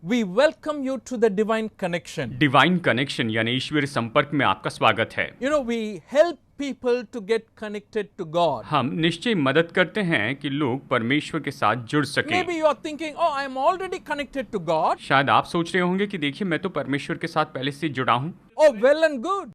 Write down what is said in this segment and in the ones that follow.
we welcome you to the Divine Connection. Divine connection यानी ईश्वरीय संपर्क में आपका स्वागत है। We help people to get connected to God. हम निश्चय मदद करते हैं कि लोग परमेश्वर के साथ जुड़ सकें। Maybe you are thinking, oh, I am already connected to God. शायद आप सोच रहे होंगे कि देखिए मैं तो परमेश्वर के साथ पहले से जुड़ा हूँ, Oh, well and good.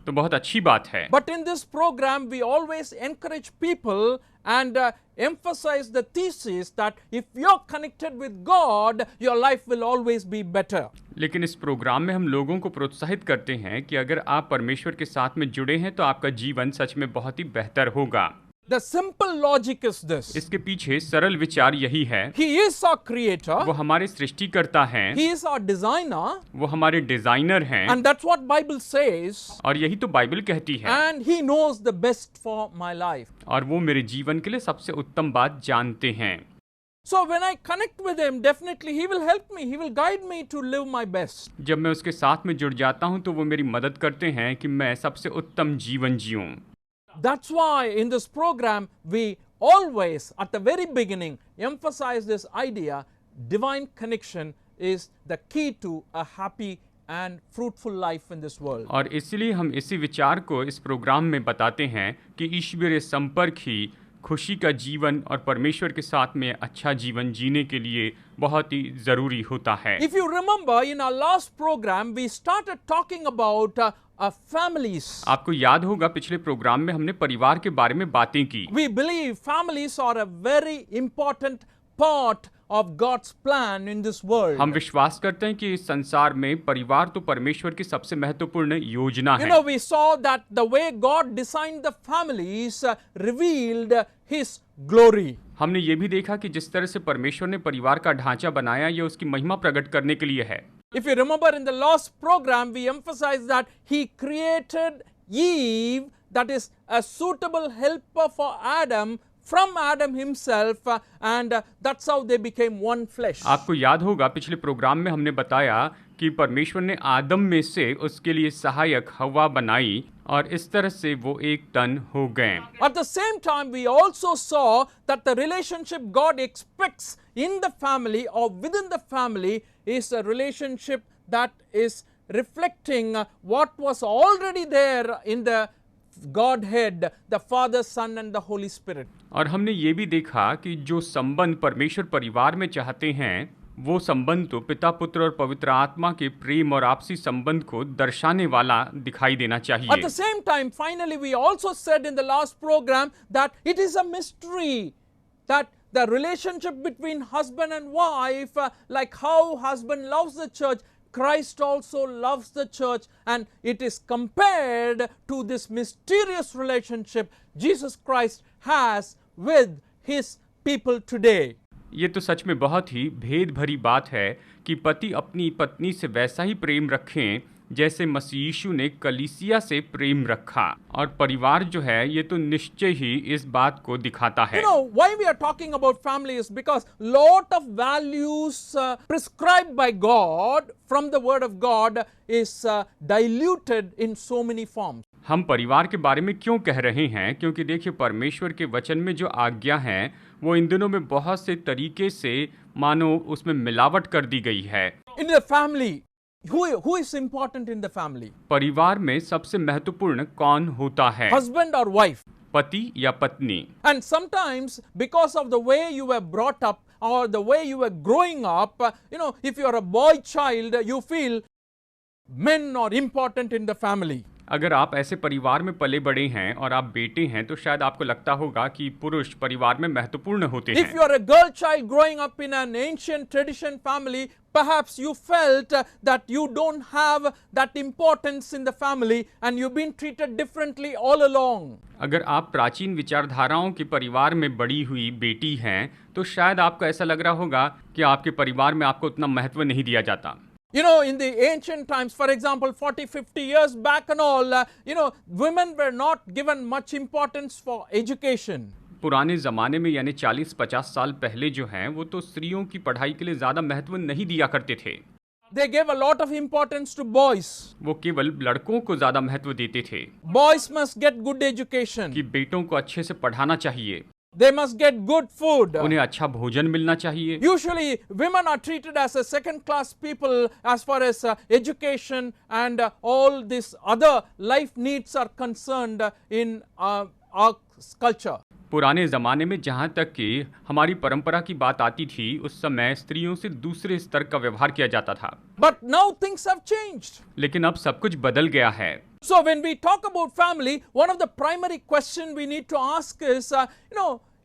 तो बहुत अच्छी बात है। But in this program, we always encourage people and emphasize the thesis that if you're connected with God, your life will always be better. लेकिन इस प्रोग्राम में हम लोगों को प्रोत्साहित करते हैं कि अगर आप परमेश्वर के साथ में जुड़े हैं तो आपका जीवन सच में बहुत ही बेहतर होगा। The simple logic is this. इसके पीछे सरल विचार यही है, He is our creator. वो हमारे सृष्टिकर्ता हैं, He is our designer. वो हमारे डिजाइनर हैं, And that's what Bible says. और यही तो बाइबल कहती है। And He knows the best for my life. और वो मेरे जीवन के लिए सबसे उत्तम बात जानते हैं। So when I connect with Him, definitely He will help me. He will guide me to live my best. जब मैं उसके साथ में जुड़ जाता हूँ तो वो मेरी मदद करते हैं कि मैं सबसे उत्तम जीवन जीऊँ। That's why in this program we always at the very beginning emphasize this idea divine connection is the key to a happy and fruitful life in this world. और इसलिए हम इसी विचार को इस प्रोग्राम में बताते हैं कि ईश्वरीय संपर्क ही खुशी का जीवन और परमेश्वर के साथ में अच्छा जीवन जीने के लिए बहुत ही जरूरी होता है। If you remember in our last program we started talking about families. आपको याद होगा पिछले प्रोग्राम में हमने परिवार के बारे में बातें की। We believe families are a very important part of God's plan in this world. हम विश्वास करते हैं कि इस संसार में परिवार तो परमेश्वर की सबसे महत्वपूर्ण योजना है। We saw that the way God designed the families revealed His glory. हमने ये भी देखा कि जिस तरह से परमेश्वर ने परिवार का ढांचा बनाया ये उसकी महिमा प्रकट करने के लिए है। If you remember in the last program, we emphasized that He created Eve, that is a suitable helper for Adam, from Adam himself, and that's how they became one flesh. आपको याद होगा पिछले प्रोग्राम में हमने बताया कि परमेश्वर ने आदम में से उसके लिए सहायक हवा बनाई और इस तरह से वो एक तन हो गए। At the same time, we also saw that the relationship God expects in the family or within the family is a relationship that is reflecting what was already there in the Godhead, the Father, Son and the Holy Spirit. और हमने ये भी देखा कि जो संबंध परमेश्वर परिवार में चाहते हैं वो संबंध तो पिता पुत्र और पवित्र आत्मा के प्रेम और आपसी संबंध को दर्शाने वाला दिखाई देना चाहिए। At the same time, finally we also said in the last program that it is a mystery that the relationship between husband and wife, like how husband loves the church, Christ also loves the church, and it is compared to this mysterious relationship Jesus Christ has with His people today. ये तो सच में बहुत ही भेद भरी बात है कि पति अपनी पत्नी से वैसा ही प्रेम रखें जैसे मसीह यीशु ने कलीसिया से प्रेम रखा, और परिवार जो है ये तो निश्चय ही इस बात को दिखाता है। Why we are talking about family is because lot of values prescribed by God from the word of God is diluted in so many forms. हम परिवार के बारे में क्यों कह रहे हैं? क्योंकि देखिए परमेश्वर के वचन में जो आज्ञा है वो इन दिनों में बहुत से तरीके से मानो उसमें मिलावट कर दी गई है। In the family, who is important in the family? परिवार में सबसे महत्वपूर्ण कौन होता है? Husband or wife? पति या पत्नी? And sometimes because of the way you were brought up or the way you were growing up, if you are a boy child, you feel men are important in the family. अगर आप ऐसे परिवार में पले बड़े हैं और आप बेटे हैं तो शायद आपको लगता होगा कि पुरुष परिवार में महत्वपूर्ण होते हैं। If you are a girl child growing up in an ancient tradition family, perhaps you felt that you don't have that importance in the family and you've been treated differently all along. अगर आप प्राचीन विचारधाराओं के परिवार में बड़ी हुई बेटी हैं तो शायद आपको ऐसा लग रहा होगा कि आपके परिवार में आपको उतना महत्व नहीं दिया जाता। In the ancient times, for example, 40-50 years back and all, women were not given much importance for education. पुराने ज़माने में यानी 40-50 साल पहले जो हैं वो तो स्त्रियों की पढ़ाई के लिए ज़्यादा महत्व नहीं दिया करते थे। They gave a lot of importance to boys. वो केवल लड़कों को ज़्यादा महत्व देते थे। Boys must get good education. कि बेटों को अच्छे से पढ़ाना चाहिए। They must get good food. उन्हें अच्छा भोजन मिलना चाहिए। Usually, women are treated as a second-class people as far as education and all these other life needs are concerned in our culture. पुराने ज़माने में जहाँ तक कि हमारी परंपरा की बात आती थी, उस समय स्त्रियों से दूसरे स्तर का व्यवहार किया जाता था। But now things have changed. लेकिन अब सब कुछ बदल गया है। So when we talk about family, one of the primary question we need to ask is,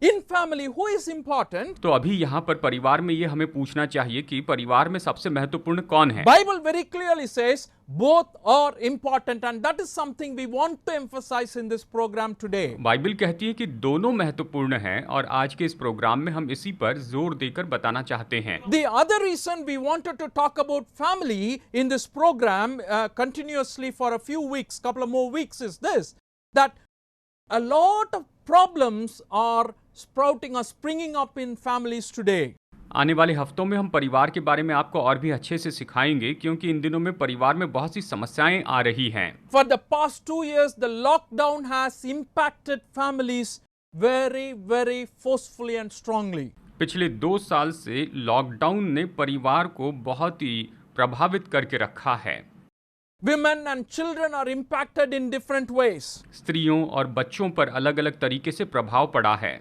in family, who is important? तो अभी यहाँ पर परिवार में ये हमें पूछना चाहिए कि परिवार में सबसे महत्वपूर्ण कौन है। Bible very clearly says both are important, and that is something we want to emphasize in this program today. Bible कहती है कि दोनों महत्वपूर्ण हैं और आज के इस प्रोग्राम में हम इसी पर जोर देकर बताना चाहते हैं। The other reason we wanted to talk about family in this program continuously for a few weeks, couple of more weeks, is this, that a lot of problems are springing up in families today. आने वाले हफ्तों में हम परिवार के बारे में आपको और भी अच्छे से सिखाएंगे, क्योंकि इन दिनों में परिवार में बहुत सी समस्याएं आ रही हैं। For the past 2 years, the lockdown has impacted families very, very forcefully and strongly. पिछले 2 साल से लॉकडाउन ने परिवार को बहुत ही प्रभावित करके रखा है। Women and children are impacted in different ways. स्त्रियों और बच्चों पर अलग-अलग तरीके से प्रभाव पड़ा है।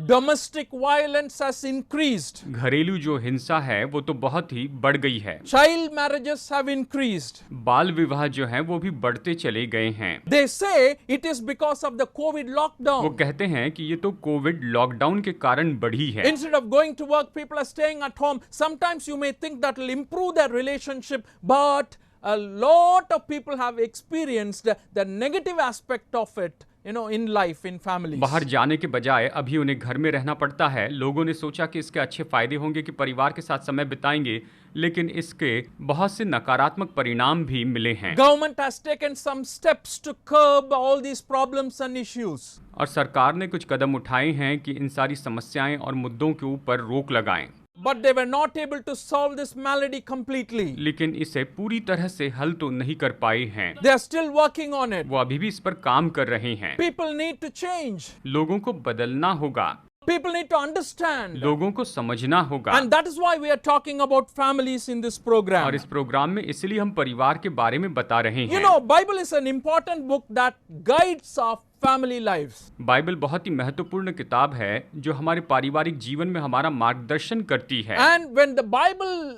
Domestic violence has increased. घरेलू जो हिंसा है वो तो बहुत ही बढ़ गई है। Child marriages have increased. बाल विवाह जो है वो भी बढ़ते चले गए हैं। They say it is because of the COVID वो lockdown. कहते हैं कि ये तो कोविड लॉकडाउन के कारण बढ़ी है। Instead of going to work, people are staying at home. Sometimes you may think that will improve their relationship, but a lot of people have experienced the negative aspect of it, in life, in families. बाहर जाने के बजाय अभी उन्हें घर में रहना पड़ता है। लोगों ने सोचा कि इसके अच्छे फायदे होंगे कि परिवार के साथ समय बिताएंगे, लेकिन इसके बहुत से नकारात्मक परिणाम भी मिले हैं। Government has taken some steps to curb all these problems and issues. और सरकार ने कुछ कदम उठाए हैं कि इन सारी समस्याएं और मुद्दों के ऊपर रोक लगाएं। But they were not able to solve this malady completely. लेकिन इसे पूरी तरह से हल तो नहीं कर पाए हैं। They are still working on it. वो अभी भी इस पर काम कर रहे हैं। People need to change. लोगों को बदलना होगा। People need to understand. लोगों को समझना होगा। And that is why we are talking about families in this program. और इस प्रोग्राम में इसलिए हम परिवार के बारे में बता रहे हैं। Bible is an important book that guides our family lives. Bible बहुत ही महत्वपूर्ण किताब है जो हमारे पारिवारिक जीवन में हमारा मार्गदर्शन करती है। And when the Bible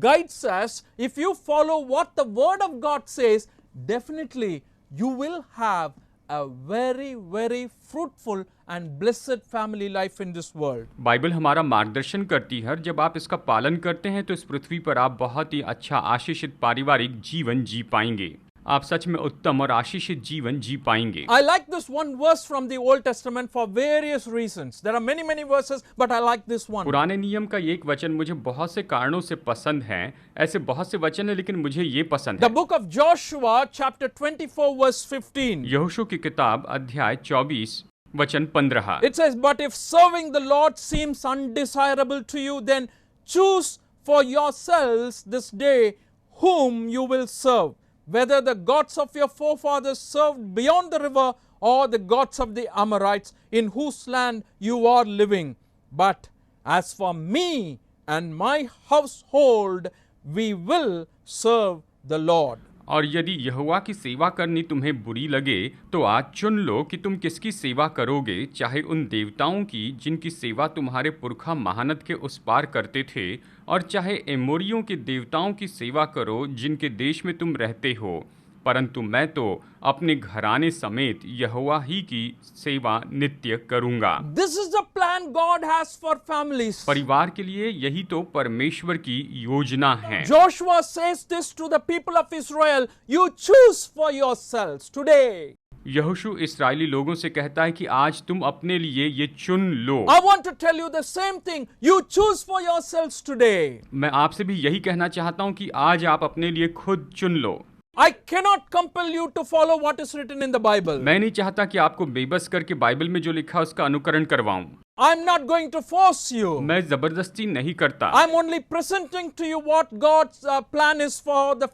guides us, if you follow what the Word of God says, definitely you will have a very, very fruitful and blessed family life in this world. Bible हमारा मार्गदर्शन करती है। जब आप इसका पालन करते हैं तो इस पृथ्वी पर आप बहुत ही अच्छा आशीषित पारिवारिक जीवन जी पाएंगे। आप सच में उत्तम और आशीषित जीवन जी पाएंगे। I like this one verse from the Old Testament for various reasons. There are many, many verses, but I like this one. पुराने नियम का एक वचन मुझे बहुत से कारणों से पसंद है। ऐसे बहुत से वचन है, लेकिन मुझे ये पसंद The है। book of Joshua, chapter 24, verse 15. यहोशू की किताब अध्याय 24 वचन 15। It says, "But if serving the Lord seems undesirable to you, then choose for yourselves this day whom you will serve, whether the gods of your forefathers served beyond the river or the gods of the Amorites in whose land you are living. But as for me and my household, we will serve the Lord." और यदि यहोवा की सेवा करनी तुम्हें बुरी लगे तो आज चुन लो कि तुम किसकी सेवा करोगे, चाहे उन देवताओं की जिनकी सेवा तुम्हारे पुरखा महानद के उस पार करते थे, और चाहे एमोरियों के देवताओं की सेवा करो जिनके देश में तुम रहते हो, परंतु मैं तो अपने घराने समेत यहोवा ही की सेवा नित्य करूंगा। This is the plan God has for families. परिवार के लिए यही तो परमेश्वर की योजना है। Joshua says this to the people of Israel, "You choose for yourselves today." यहोशू इस्राएली लोगों से कहता है कि आज तुम अपने लिए ये चुन लो। I want to tell you the same thing. You choose for yourselves today. मैं आपसे भी यही कहना चाहता हूँ कि आज आप अपने लिए खुद चुन लो। I cannot compel you to follow what is written in the Bible. मैं नहीं चाहता कि आपको बेबस करके बाइबल में जो लिखा है उसका अनुकरण करवाऊं। I'm not going to force you. मैं जबरदस्ती नहीं करता। I'm only presenting to you what God's plan is for the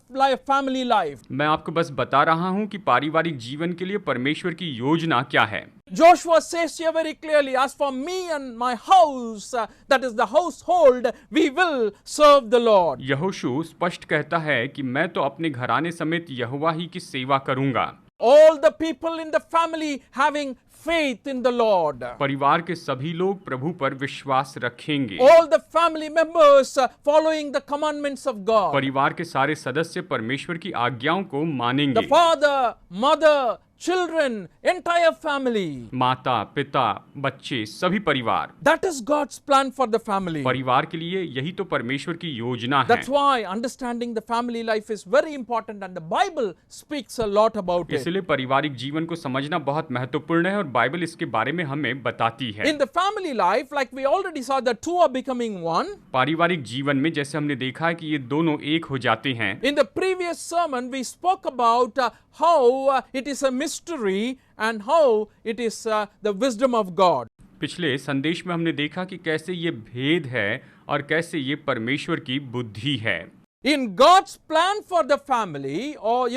family life. मैं आपको बस बता रहा हूं कि पारिवारिक जीवन के लिए परमेश्वर की योजना क्या है। Joshua says here very clearly, as for me and my house, that is the household, we will serve the Lord. यहोशू स्पष्ट कहता है कि मैं तो अपने घराने समेत यहोवा ही की सेवा करूंगा। All the people in the family having faith in the Lord. परिवार के सभी लोग प्रभु पर विश्वास रखेंगे। All the family members following the commandments of God. परिवार के सारे सदस्य परमेश्वर की आज्ञाओं को मानेंगे। The father, mother, children, entire family. माता, पिता, बच्चे, सभी परिवार। That is God's plan for the family. परिवार के लिए यही तो परमेश्वर की योजना है। That's why understanding the family life is very important and the Bible speaks a lot about it. इसलिए पारिवारिक जीवन को समझना बहुत महत्वपूर्ण है और बाइबल इसके बारे में हमें बताती है। In the family life, like we already saw, the two are becoming one. पारिवारिक जीवन में जैसे हमने देखा है कि ये दोनों एक हो जाते हैं। In the previous sermon, we spoke about how it is a mystery and how it is the wisdom of God. पिछले संदेश में हमने देखा कि कैसे ये भेद है और कैसे ये परमेश्वर की बुद्धि है। In God's plan for the family, or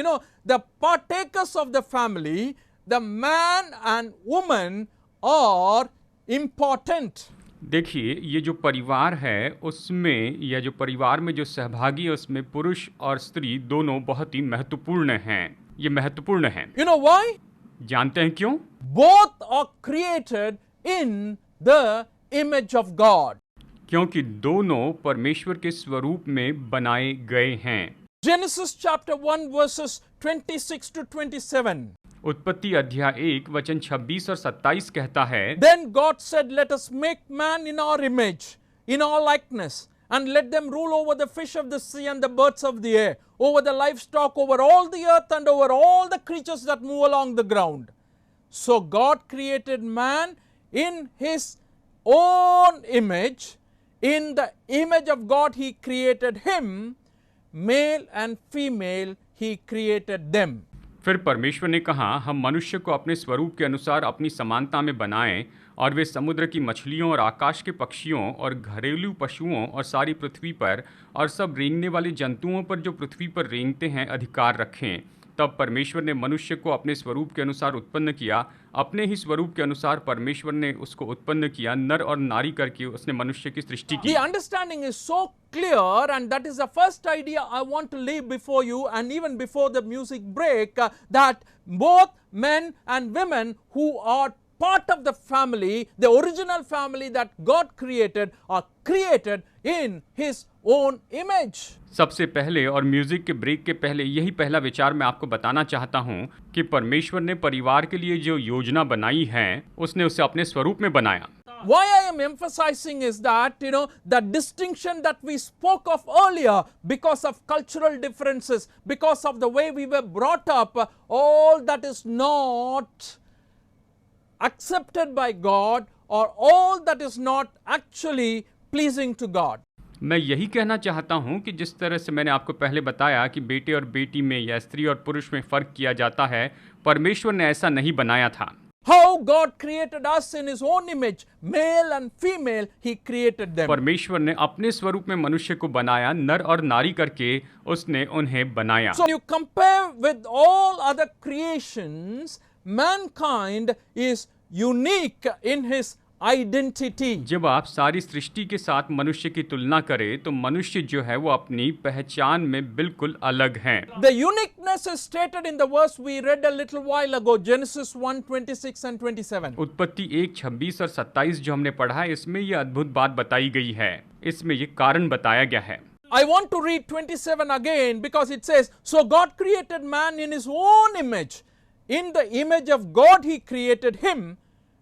the partakers of the family, the man and woman are important. देखिए, ये जो परिवार है उसमें या जो परिवार में जो सहभागी है उसमें पुरुष और स्त्री दोनों बहुत ही महत्वपूर्ण हैं। ये महत्वपूर्ण हैं। You know why? जानते हैं क्यों? Both are created in the image of God. क्योंकि दोनों परमेश्वर के स्वरूप में बनाए गए हैं। Genesis chapter 1 verses 26 to 27. उत्पत्ति अध्याय 1 वचन 26 और 27 कहता है, Then God said, let us make man in our image, in our likeness, and let them rule over the fish of the sea and the birds of the air, over the livestock, over all the earth, and over all the creatures that move along the ground. So God created man in his own image. In the image of God he created him, male and female he created them. फिर परमेश्वर ने कहा, हम मनुष्य को अपने स्वरूप के अनुसार अपनी समानता में बनाएं और वे समुद्र की मछलियों और आकाश के पक्षियों और घरेलू पशुओं और सारी पृथ्वी पर और सब रेंगने वाले जंतुओं पर जो पृथ्वी पर रेंगते हैं अधिकार रखें। तब परमेश्वर ने मनुष्य को अपने स्वरूप के अनुसार उत्पन्न किया, अपने ही स्वरूप के अनुसार परमेश्वर ने उसको उत्पन्न किया, नर और नारी करके उसने मनुष्य की सृष्टि की। The understanding is so clear, and that is the first idea I want to leave before you, and even before the music break, that both men and women who are part of the family, the original family that God created, are created in His own image. सबसे पहले और music के break के पहले यही पहला विचार मैं आपको बताना चाहता हूं कि परमेश्वर ने परिवार के लिए जो योजना बनाई है उसने उसे अपने स्वरूप में बनाया। Why I am emphasizing is that, the distinction that we spoke of earlier, because of cultural differences, because of the way we were brought up, all that is not accepted by God, or all that is not actually pleasing to God. मैं यही कहना चाहता हूं कि जिस तरह से मैंने आपको पहले बताया कि बेटे और बेटी में या स्त्री और पुरुष में फर्क किया जाता है, परमेश्वर ने ऐसा नहीं बनाया था। How God created us in His own image, male and female, He created them. परमेश्वर ने अपने स्वरूप में मनुष्य को बनाया, नर और नारी करके उसने उन्हें बनाया। So you compare with all other creations, mankind is unique in his identity. जब आप सारी सृष्टि के साथ मनुष्य की तुलना करें तो मनुष्य जो है वो अपनी पहचान में बिल्कुल अलग हैं। The uniqueness is stated in the verse we read a little while ago, Genesis 1:26 and 27. उत्पत्ति 1:26 और 27 जो हमने पढ़ा है इसमें ये अद्भुत बात बताई गई है, इसमें ये कारण बताया गया है। I want to read 27 again because it says, so God created man in His own image. In the image of God He created him.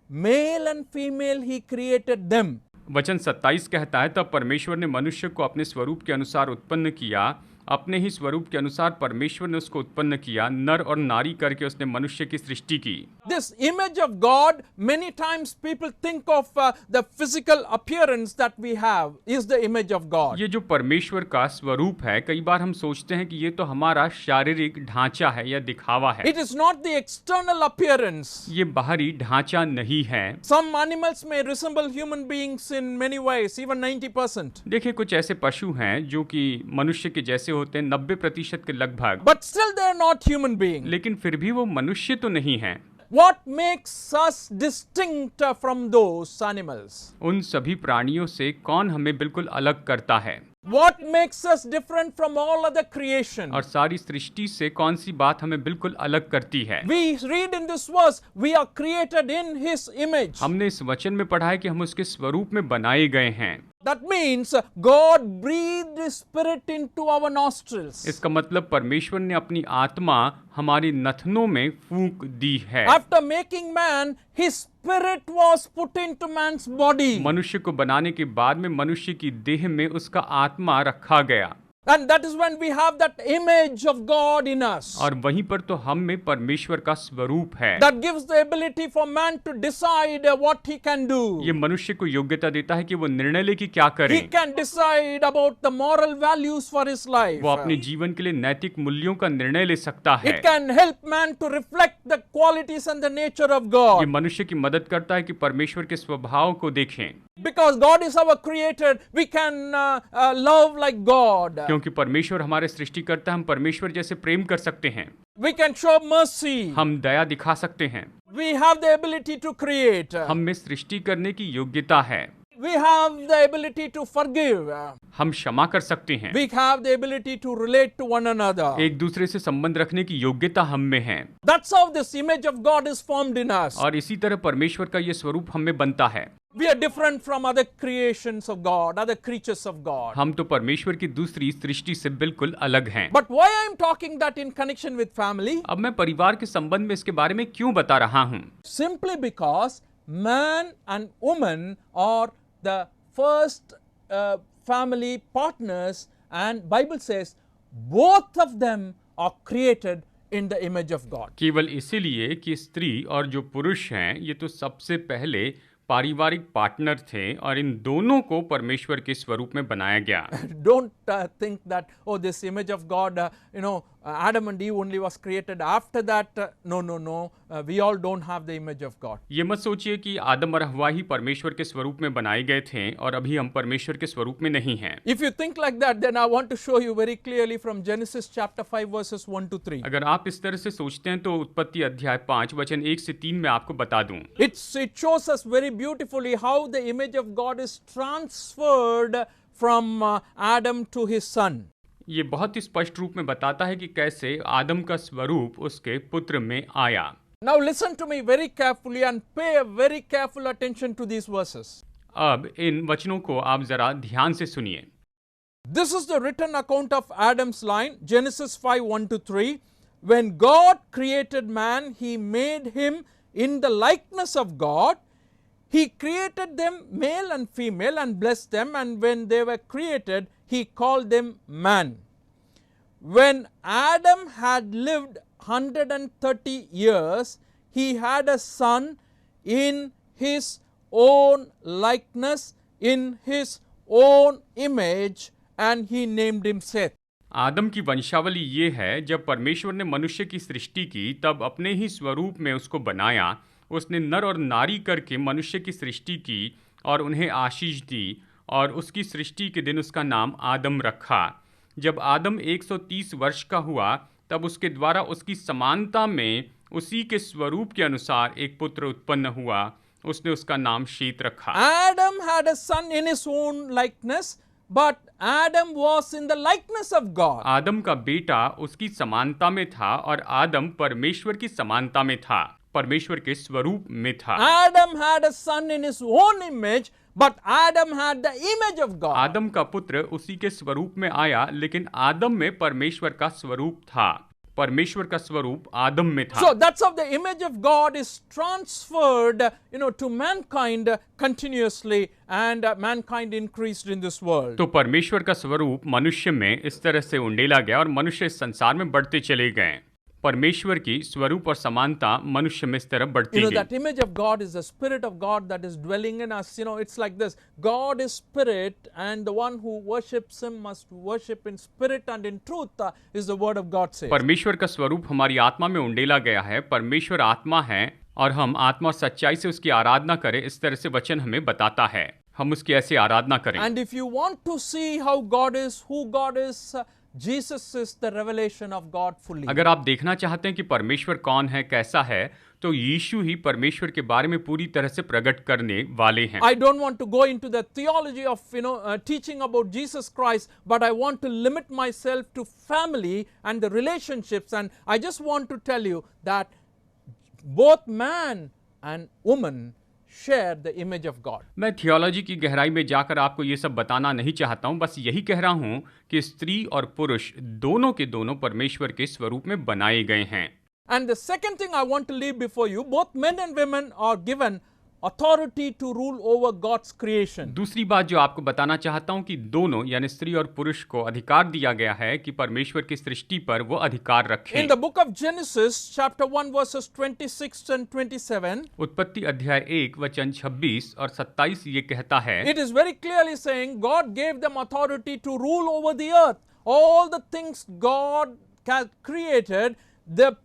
Male and female He created them. वचन 27 कहता है, तब परमेश्वर ने मनुष्य को अपने स्वरूप के अनुसार उत्पन्न किया, अपने ही स्वरूप के अनुसार परमेश्वर ने उसको उत्पन्न किया, नर और नारी करके उसने मनुष्य की सृष्टि की। This image of God, many times people think of the physical appearance that we have is the image of God. ये जो परमेश्वर का स्वरूप है, कई बार हम सोचते हैं कि ये तो हमारा शारीरिक ढांचा है या दिखावा है। It is not the external appearance. ये बाहरी ढांचा नहीं है। Some animals may resemble human beings in many ways, even 90%. देखिए, कुछ ऐसे पशु हैं जो कि मनुष्य के जैसे होते हैं 90% के लगभग, But still they are not human beings. लेकिन फिर भी वो मनुष्य तो नहीं हैं। What makes us distinct from those animals? उन सभी प्राणियों से कौन हमें बिल्कुल अलग करता है? What makes us different from all other creation? और सारी सृष्टि से कौन सी बात हमें बिल्कुल अलग करती है? We read in this verse, we are created in His image. हमने इस वचन में पढ़ा है कि हम उसके स्वरूप में बनाए गए हैं। That means God breathed His Spirit into our nostrils. इसका मतलब परमेश्वर ने अपनी आत्मा हमारी नथनों में फूंक दी है। After making man, His Spirit was put into man's body. मनुष्य को बनाने के बाद में मनुष्य की देह में उसका आत्मा रखा गया। And that is when we have that image of God in us. और वहीं पर तो हम में परमेश्वर का स्वरूप है। That gives the ability for man to decide what he can do. ये मनुष्य को योग्यता देता है कि वो निर्णय ले कि क्या करे। He can decide about the moral values for his life. वो अपने जीवन के लिए नैतिक मूल्यों का निर्णय ले सकता है। It can help man to reflect the qualities and the nature of God. ये मनुष्य की मदद करता है कि परमेश्वर के स्वभाव को देखें। Because God is our creator, we can love like God. क्योंकि परमेश्वर हमारे सृष्टि करता है, हम परमेश्वर जैसे प्रेम कर सकते हैं। We can show mercy. हम दया दिखा सकते हैं। We have the ability to create. हम में सृष्टि करने की योग्यता है। We have the ability to forgive. हम क्षमा कर सकते हैं। We have the ability to relate to one another. एक दूसरे से संबंध रखने की योग्यता हम में है। That's how this image of God is formed in us. और इसी तरह परमेश्वर का ये स्वरूप हम में बनता है। We are different from other creations of God, other creatures of God. हम तो परमेश्वर की दूसरी सृष्टि से बिल्कुल अलग हैं। But why I am talking that in connection with family? अब मैं परिवार के संबंध में इसके बारे में क्यों बता रहा हूँ? Simply because man and woman are the first family partners, and Bible says both of them are created in the image of God. केवल इसीलिए कि स्त्री और जो पुरुष हैं ये तो सबसे पहले पारिवारिक पार्टनर थे और इन दोनों को परमेश्वर के स्वरूप में बनाया गया। Don't think that, oh, this image of God, Adam and Eve only was created after that. No. We all don't have the image of God. ये मत सोचिए कि आदम और हव्वा ही परमेश्वर के स्वरूप में बनाए गए थे और अभी हम परमेश्वर के स्वरूप में नहीं हैं। If you think like that, then I want to show you very clearly from Genesis chapter 5 verses 1 to 3. अगर आप इस तरह से सोचते हैं तो उत्पत्ति अध्याय 5 वचन 1 से 3 में आपको बता दूं। It shows us very beautifully how the image of God is transferred from Adam to his son. ये बहुत ही स्पष्ट रूप में बताता है कि कैसे आदम का स्वरूप उसके पुत्र में आया। Now listen to me very carefully and pay a very careful attention to these verses. अब इन वचनों को आप जरा ध्यान से सुनिए। This is the written account of Adam's line, Genesis 5:1 to 3. When God created man, he made him in the likeness of God. He created them male and female and blessed them, and when they were created, he called them man. When Adam had lived 130 years, he had a son in his own likeness, in his own image, and he named him Seth. आदम की वंशावली ये है, जब परमेश्वर ने मनुष्य की सृष्टि की तब अपने ही स्वरूप में उसको बनाया। उसने नर और नारी करके मनुष्य की सृष्टि की और उन्हें आशीष दी और उसकी सृष्टि के दिन उसका नाम आदम रखा। जब आदम 130 वर्ष का हुआ तब उसके द्वारा उसकी समानता में उसी के स्वरूप के अनुसार एक पुत्र उत्पन्न हुआ। उसने उसका नाम शेत रखा। Adam had a son in his own likeness, but Adam was in the likeness of God. आदम का बेटा उसकी समानता में था और आदम परमेश्वर की समानता में था, परमेश्वर के स्वरूप में था। Adam had a son in his own image, but Adam had the image of God. आदम का पुत्र उसी के स्वरूप में आया, लेकिन आदम में परमेश्वर का स्वरूप था, परमेश्वर का स्वरूप आदम में था। So that's how the image of God is transferred, to mankind continuously, and mankind increased in this world. तो परमेश्वर का स्वरूप मनुष्य में इस तरह से उंडेला गया और मनुष्य इस संसार में बढ़ते चले गए। परमेश्वर की स्वरूप और समानता मनुष्य में इस तरह बढ़ती गई। That image of God is the Spirit of God that is dwelling in us. It's like this. God is Spirit, and the one who worships Him must worship in spirit and in truth, is the word of God says. परमेश्वर का स्वरूप हमारी आत्मा में उंडेला गया है। परमेश्वर आत्मा है और हम आत्मा और सच्चाई से उसकी आराधना करें, इस तरह से वचन हमें बताता है। हम उसकी ऐसी आराधना करें। And if you want to see how God is, who God is, Jesus is the revelation of God fully. अगर आप देखना चाहते हैं कि परमेश्वर कौन है, कैसा है, तो यीशु ही परमेश्वर के बारे में पूरी तरह से प्रकट करने वाले हैं। I don't want to go into the theology of teaching about Jesus Christ, but I want to limit myself to family and the relationships, and I just want to tell you that both man and woman share the image of God. मैं theology की गहराई में जाकर आपको ये सब बताना नहीं चाहता हूँ, बस यही कह रहा हूँ कि स्त्री और पुरुष दोनों के दोनों परमेश्वर के स्वरूप में बनाए गए हैं। And the second thing I want to leave before you, both men and women are given authority to rule over God's creation. दूसरी बात जो आपको बताना चाहता हूँ कि दोनों यानी स्त्री और पुरुष को अधिकार दिया गया है कि परमेश्वर की सृष्टि पर वो अधिकार रखें। In the book of Genesis, chapter 1, verses 26 and 27, उत्पत्ति अध्याय 1 वचन 26 और 27 ये कहता है, it is very clearly saying God gave them authority to rule over the earth. All the things God has created, the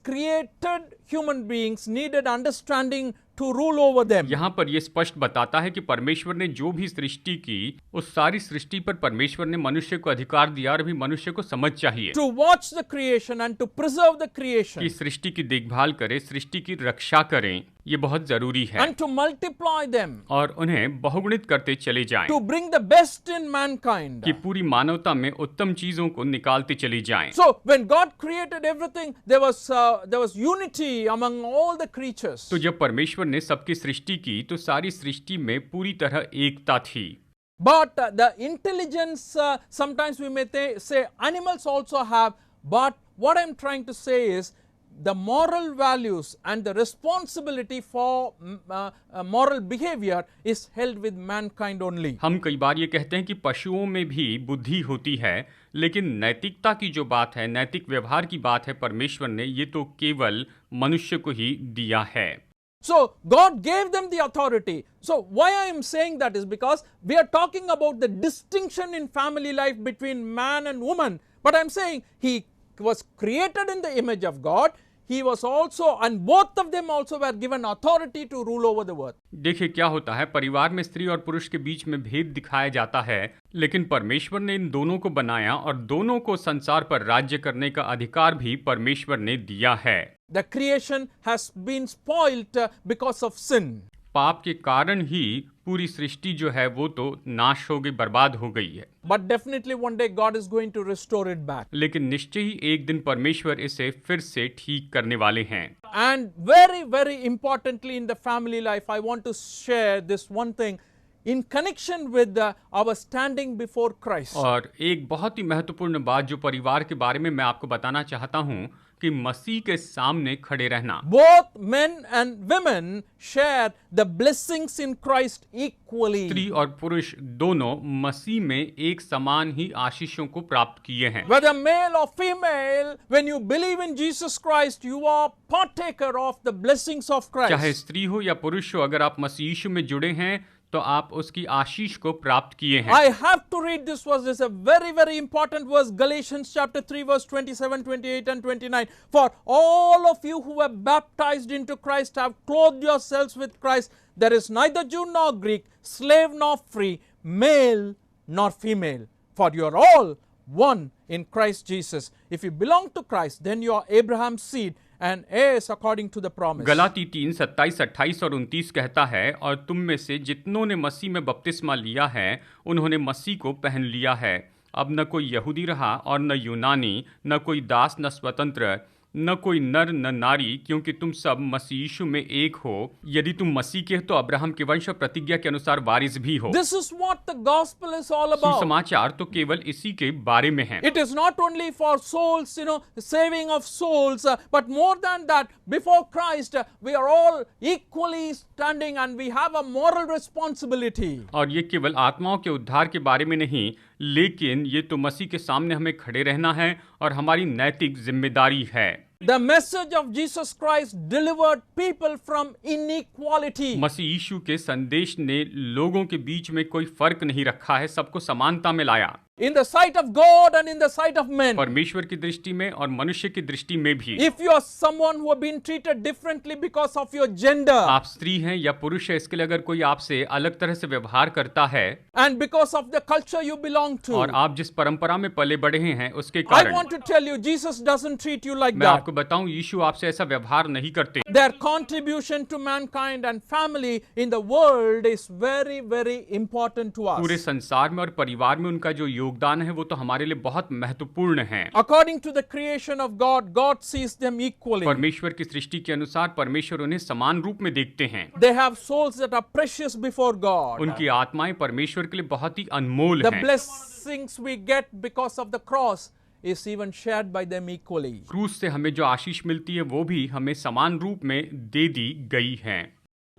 created human beings needed understanding to rule over them. यहाँ पर यह स्पष्ट बताता है कि परमेश्वर ने जो भी सृष्टि की, उस सारी सृष्टि पर परमेश्वर ने मनुष्य को अधिकार दिया और अभी मनुष्य को समझ चाहिए To watch the creation and to preserve the creation. कि सृष्टि की देखभाल करें, सृष्टि की रक्षा करें, ये बहुत जरूरी है। And to multiply them. और उन्हें बहुगुणित करते चले जाएं। To bring the best in mankind. कि पूरी मानवता में उत्तम चीजों को निकालते चले जाएं। So when God created everything, there was unity among all the creatures. तो जब परमेश्वर ने सबकी सृष्टि की, तो सारी सृष्टि में पूरी तरह एकता थी। But the intelligence, sometimes we may say animals also have, but what I'm trying to say is the moral values and the responsibility for moral behavior is held with mankind only. हम कई बार ये कहते हैं कि पशुओं में भी बुद्धि होती है, लेकिन नैतिकता की जो बात है, नैतिक व्यवहार की बात है, परमेश्वर ने ये तो केवल मनुष्य को ही दिया है। So God gave them the authority. So why I am saying that is because we are talking about the distinction in family life between man and woman. But I am saying he was created in the image of God. He was also, and both of them also were given authority to rule over the earth. देखिए क्या होता है, परिवार में स्त्री और पुरुष के बीच में भेद दिखाया जाता है, लेकिन परमेश्वर ने इन दोनों को बनाया और दोनों को संसार पर राज्य करने का अधिकार भी परमेश्वर ने दिया है। The creation has been spoilt because of sin. पाप के कारण ही पूरी सृष्टि जो है वो तो नाश हो गई, बर्बाद हो गई है। But definitely one day God is going to restore it back. लेकिन निश्चय ही एक दिन परमेश्वर इसे फिर से ठीक करने वाले हैं। And very, very importantly in the family life, I want to share this one thing in connection with our standing before Christ. और एक बहुत ही महत्वपूर्ण बात जो परिवार के बारे में मैं आपको बताना चाहता हूँ कि मसीह के सामने खड़े रहना। Both men and women share the blessings in Christ equally. स्त्री और पुरुष दोनों मसीह में एक समान ही आशीषों को प्राप्त किए हैं। Whether male or female, when you believe in Jesus Christ, you are partaker of the blessings of Christ. चाहे स्त्री हो या पुरुष हो, अगर आप मसीह यीशु में जुड़े हैं तो आप उसकी आशीष को प्राप्त किए हैं। I have to read this verse. This is a very, very important verse. Galatians chapter 3 verse 27, 28 and 29. For all of you who are baptized into Christ have clothed yourselves with Christ. There is neither Jew nor Greek, slave nor free, male nor female. For you are all one in Christ Jesus. If you belong to Christ, then you are Abraham's seed and heirs according to the promise. Galati 3, 27, 28 और 29 कहता है, और तुम में से जितनों ने मसीह में बपतिस्मा लिया है, उन्होंने मसीह को पहन लिया है। अब न कोई यहूदी रहा और न यूनानी, न कोई दास न स्वतंत्र, न कोई नर न नारी, क्योंकि तुम सब मसीह यीशु में एक हो। यदि तुम मसीह के हो तो अब्राहम के वंश और प्रतिज्ञा के अनुसार वारिस भी हो। This is what the gospel is all about. सुसमाचार तो केवल इसी के बारे में है। It is not only for souls, saving of souls, but more than that, before Christ, we are all equally standing and we have a moral responsibility. और ये केवल आत्माओं के उद्धार के बारे में नहीं, लेकिन ये तो मसीह के सामने हमें खड़े रहना है और हमारी नैतिक जिम्मेदारी है। The message of Jesus Christ delivered people from inequality. मसीह यीशु के संदेश ने लोगों के बीच में कोई फर्क नहीं रखा है, सबको समानता में लाया। In the sight of God and in the sight of men. परमेश्वर की दृष्टि में और मनुष्य की दृष्टि में भी। If you are someone who have been treated differently because of your gender, आप स्त्री हैं या पुरुष हैं, इसके लिए अगर कोई आपसे अलग तरह से व्यवहार करता है, and because of the culture you belong to, और आप जिस परंपरा में पले बढ़े हैं उसके I कारण, want to tell you, Jesus doesn't treat you like मैं that. आपको बताऊं, यीशु आपसे ऐसा व्यवहार नहीं करते। Their contribution to mankind and family in the world is very, very important to पूरे us. संसार में और परिवार में उनका जो योगदान है वो तो हमारे लिए बहुत महत्वपूर्ण है। According to the creation of God, God sees them equally. परमेश्वर की सृष्टि के अनुसार परमेश्वर उन्हें समान रूप में देखते हैं। They have souls that are precious before God. उनकी आत्माएं परमेश्वर के लिए बहुत ही अनमोल The हैं। blessings we get because of the cross is even shared by them equally. क्रूस से हमें जो आशीष मिलती है वो भी हमें समान रूप में दे दी गई है।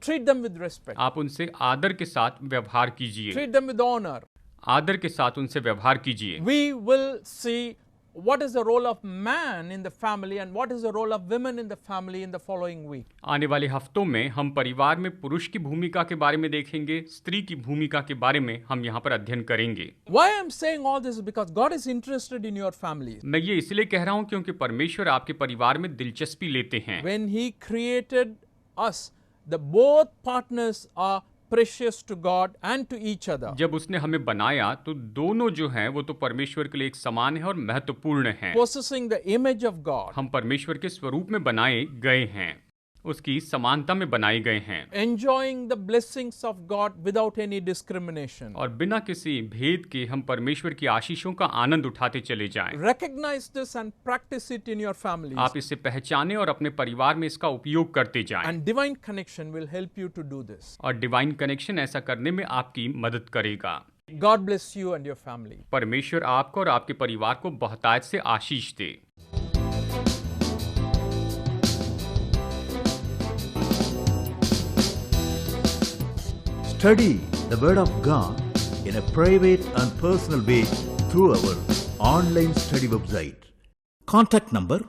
Treat them with respect. आप उनसे आदर के साथ व्यवहार कीजिए। Treat them with honor. आदर के साथ उनसे व्यवहार कीजिए। We will see what is the role of man in the family and what is the role of women in the family in the following week. आने वाले हफ्तों में हम परिवार में पुरुष की भूमिका के बारे में देखेंगे, स्त्री की भूमिका के बारे में हम यहाँ पर अध्ययन करेंगे। Why I am saying all this is because God is interested in your family. मैं ये इसलिए कह रहा हूँ क्योंकि परमेश्वर आपके परिवार में दिलचस्पी लेते हैं। When He created us, the both partners are precious to God and to each other. जब उसने हमें बनाया तो दोनों जो हैं वो तो परमेश्वर के लिए एक समान है और महत्वपूर्ण हैं। Possessing the image of God. हम परमेश्वर के स्वरूप में बनाए गए हैं, उसकी समानता में बनाए गए हैं। Enjoying the blessings of God without any discrimination. और बिना किसी भेद के हम परमेश्वर की आशीषों का आनंद उठाते चले जाएं। Recognize this and practice it in your families. आप इसे पहचानें और अपने परिवार में इसका उपयोग करते जाएं। And divine connection will help you to do this. और डिवाइन कनेक्शन ऐसा करने में आपकी मदद करेगा। God bless you and your family. परमेश्वर आपको और आपके परिवार को बहुतायत से आशीष दे। Study the Word of God in a private and personal way through our online study website. Contact number